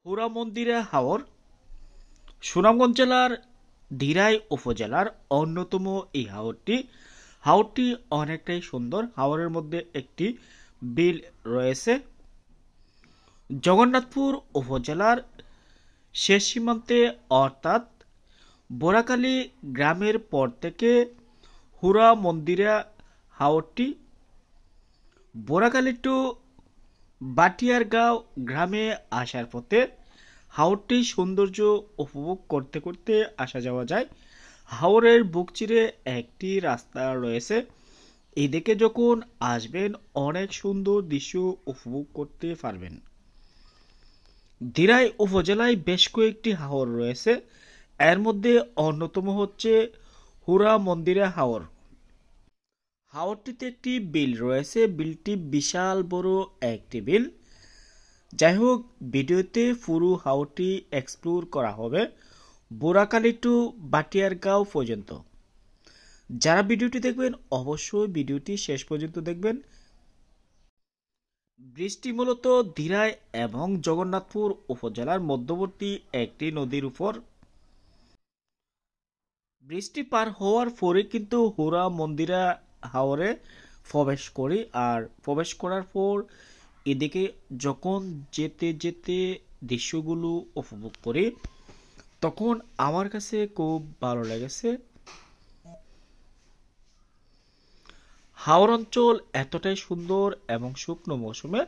হুরা মন্দিরা হাওর সুনামগঞ্জ জেলার দিরাই উপজেলার অন্যতম এই হাওরটি অনেকটাই সুন্দর। হাওরের মধ্যে একটি বিল রয়েছে। জগন্নাথপুর উপজেলার শেষ সীমান্তে অর্থাৎ বোরাকালী গ্রামের পর থেকে হুরা মন্দিরা হাওরটি বোরাকালী টু বাটিয়ারগাঁও গ্রামে আসার পথে হাওরটির সৌন্দর্য উপভোগ করতে করতে আসা যাওয়া যায়। হাওরের বুক চিরে একটি রাস্তা রয়েছে। এদিকে যখন আসবেন অনেক সুন্দর দৃশ্য উপভোগ করতে পারবেন। দিরাই উপজেলায় বেশ কয়েকটি হাওর রয়েছে। এর মধ্যে অন্যতম হচ্ছে হুরা মন্দিরা হাওর। হাওরটিতে একটি বিল রয়েছে। বিলটি বিশাল বড় একটি বিল। যাই হোক, ভিডিওতে পুরো হাওরটি এক্সপ্লোর করা হবে বোরাকালী টু বাটিয়ারগাঁও পর্যন্ত। যারা ভিডিওটি দেখবেন অবশ্যই ভিডিওটি শেষ পর্যন্ত দেখবেন। ব্রিজটি মূলত দিরাই এবং জগন্নাথপুর উপজেলার মধ্যবর্তী একটি নদীর উপর। ব্রিজটি পার হওয়ার পরে কিন্তু হুরা মন্দিরা হাওরে প্রবেশ করি। আর প্রবেশ করার পর এদিকে যখন যেতে যেতে দৃশ্যগুলো উপভোগ করি তখন আমার কাছে খুব ভালো লেগেছে। হাওর অঞ্চল এতটাই সুন্দর এবং শুকনো মৌসুমে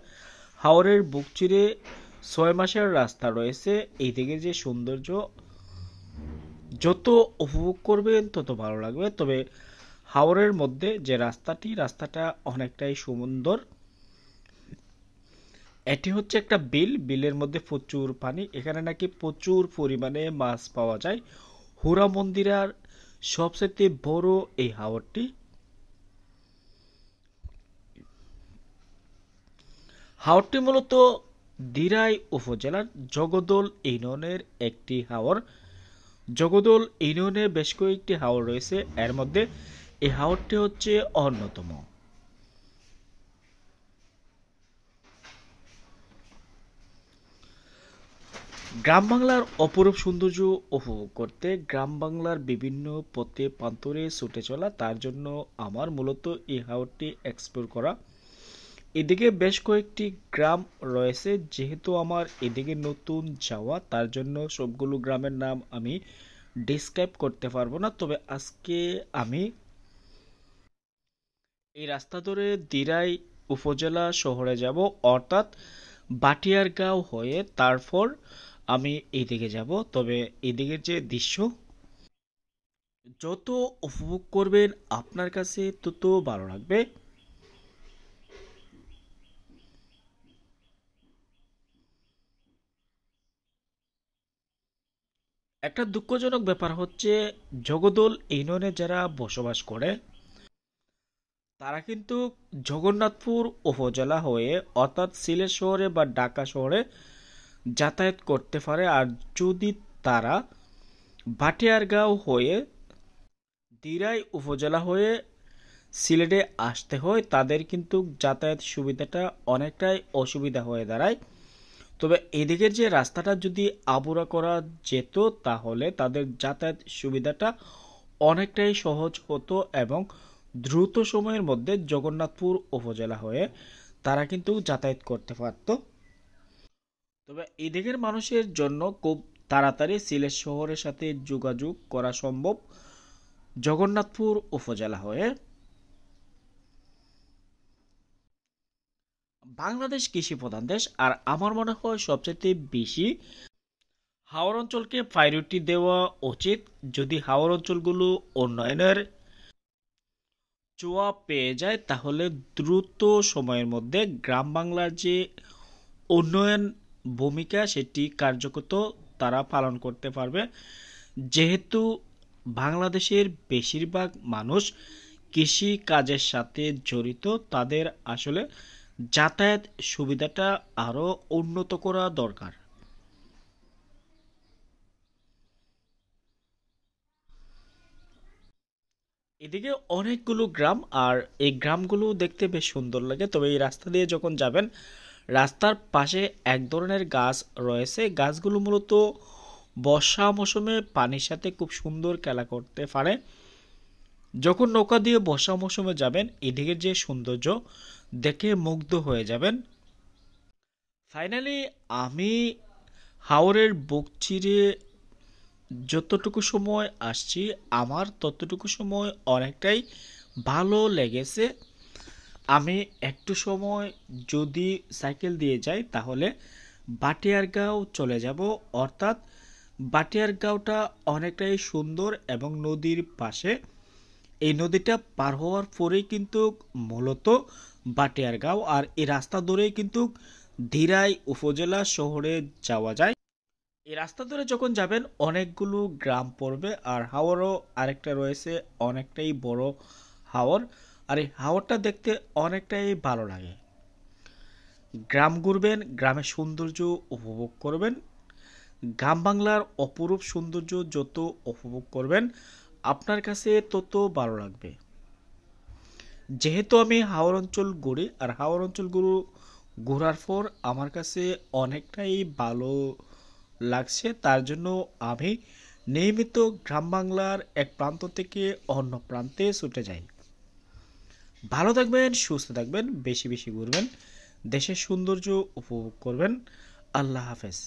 হাওরের বুক চিরে 6 মাসের রাস্তা রয়েছে। এইদিকে যে সৌন্দর্য যত উপভোগ করবেন তত ভালো লাগবে। তবে হাওরের মধ্যে যে রাস্তাটা অনেকটাই সুন্দর। এটি হচ্ছে একটা বিল। বিলের মধ্যে প্রচুর পানি। এখানে নাকি প্রচুর পরিমাণে মাছ পাওয়া যায়। হুরা মন্দিরার সবচেয়ে বড় এই হাওরটি। হাওরটি মূলত দিরাই উপজেলার জগদল ইউনিয়নের একটি হাওর। জগদল ইউনিয়নে বেশ কয়েকটি হাওর রয়েছে। এর মধ্যে এই হাওরটি হচ্ছে অন্যতম। গ্রাম বাংলার অপরূপ সৌন্দর্য উপভোগ করতে গ্রাম বাংলার বিভিন্ন পথে প্রান্তরে ছুটে চলা, তার জন্য আমার মূলত এই হাওরটি এক্সপ্লোর করা। এদিকে বেশ কয়েকটি গ্রাম রয়েছে। যেহেতু আমার এদিকে নতুন যাওয়া, তার জন্য সবগুলো গ্রামের নাম আমি ডিসক্রাইব করতে পারবো না। তবে আজকে আমি এই রাস্তা ধরে দিরাই উপজেলা শহরে যাব, অর্থাৎ বাটিয়ারগাঁও হয়ে তারপর আমি এইদিকে যাব। তবে এদিকের যে দৃশ্য যত উপভোগ করবেন আপনার কাছে তত ভালো লাগবে। একটা দুঃখজনক ব্যাপার হচ্ছে জগদল ইউনিয়নে যারা বসবাস করে তারা কিন্তু জগন্নাথপুর উপজেলা হয়ে অর্থাৎ সিলেট শহরে বা ঢাকা শহরে যাতায়াত করতে পারে। আর যদি তারা ভাটিয়ারগাঁও হয়ে দিরাই উপজেলা হয়ে সিলেটে আসতে হয়, তাদের কিন্তু যাতায়াত সুবিধাটা অনেকটাই অসুবিধা হয়ে দাঁড়ায়। তবে এদিকের যে রাস্তাটা যদি আবুরা করা যেত তাহলে তাদের যাতায়াত সুবিধাটা অনেকটাই সহজ হতো এবং দ্রুত সময়ের মধ্যে জগন্নাথপুর উপজেলা হয়ে তারা কিন্তু যাতায়াত করতে পারত। তবে এদিকের মানুষের জন্য খুব তাড়াতাড়ি সিলেট শহরের সাথে যোগাযোগ করা সম্ভব জগন্নাথপুর উপজেলা হয়ে। বাংলাদেশ কৃষি প্রধান দেশ, আর আমার মনে হয় সবচেয়ে বেশি হাওর অঞ্চলকে প্রায়োরিটি দেওয়া উচিত। যদি হাওর অঞ্চলগুলো উন্নয়নের ছোঁয়া পেয়ে যায় তাহলে দ্রুত সময়ের মধ্যে গ্রাম বাংলার যে উন্নয়ন ভূমিকা সেটি কার্যকর তারা পালন করতে পারবে। যেহেতু বাংলাদেশের বেশিরভাগ মানুষ কৃষি কাজের সাথে জড়িত, তাদের আসলে যাতায়াত সুবিধাটা আরো উন্নত করা দরকার। এদিকে অনেকগুলো গ্রাম, আর এই গ্রামগুলো দেখতে বেশ সুন্দর লাগে। তবে এই রাস্তা দিয়ে যখন যাবেন রাস্তার পাশে এক ধরনের গাছ রয়েছে, গাছগুলো মূলত বর্ষা মৌসুমে পানির সাথে খুব সুন্দর খেলা করতে পারে। যখন নৌকা দিয়ে বর্ষা মৌসুমে যাবেন, এদিকের যে সৌন্দর্য দেখে মুগ্ধ হয়ে যাবেন। ফাইনালি আমি হাওরের বুক চিরে যতটুকু সময় আসছি, আমার ততটুকু সময় অনেকটাই ভালো লেগেছে। আমি একটু সময় যদি সাইকেল দিয়ে যাই তাহলে বাটিয়ারগাঁও চলে যাব, অর্থাৎ বাটিয়ারগাঁওটা অনেকটাই সুন্দর এবং নদীর পাশে। এই নদীটা পার হওয়ার পরেই কিন্তু মূলত বাটিয়ারগাঁও, আর এই রাস্তা ধরেই কিন্তু দিরাই উপজেলা শহরে যাওয়া যায়। এই রাস্তা ধরে যখন যাবেন অনেকগুলো গ্রাম পড়বে, আর হাওরও আরেকটা রয়েছে, অনেকটাই বড় হাওর। আর এই হাওরটা দেখতে অনেকটাই ভালো লাগে। গ্রাম ঘুরবেন, গ্রামের সৌন্দর্য উপভোগ করবেন। গ্রাম বাংলার অপরূপ সৌন্দর্য যত উপভোগ করবেন আপনার কাছে তত ভালো লাগবে। যেহেতু আমি হাওর অঞ্চল ঘুরি, আর হাওর অঞ্চলগুলো ঘোরার পর আমার কাছে অনেকটাই ভালো লাগছে, তার জন্য আমি নিয়মিত গ্রাম বাংলার এক প্রান্ত থেকে অন্য প্রান্তে ছুটে যাই। ভালো থাকবেন, সুস্থ থাকবেন, বেশি বেশি ঘুরবেন, দেশের সৌন্দর্য উপভোগ করবেন। আল্লাহ হাফেজ।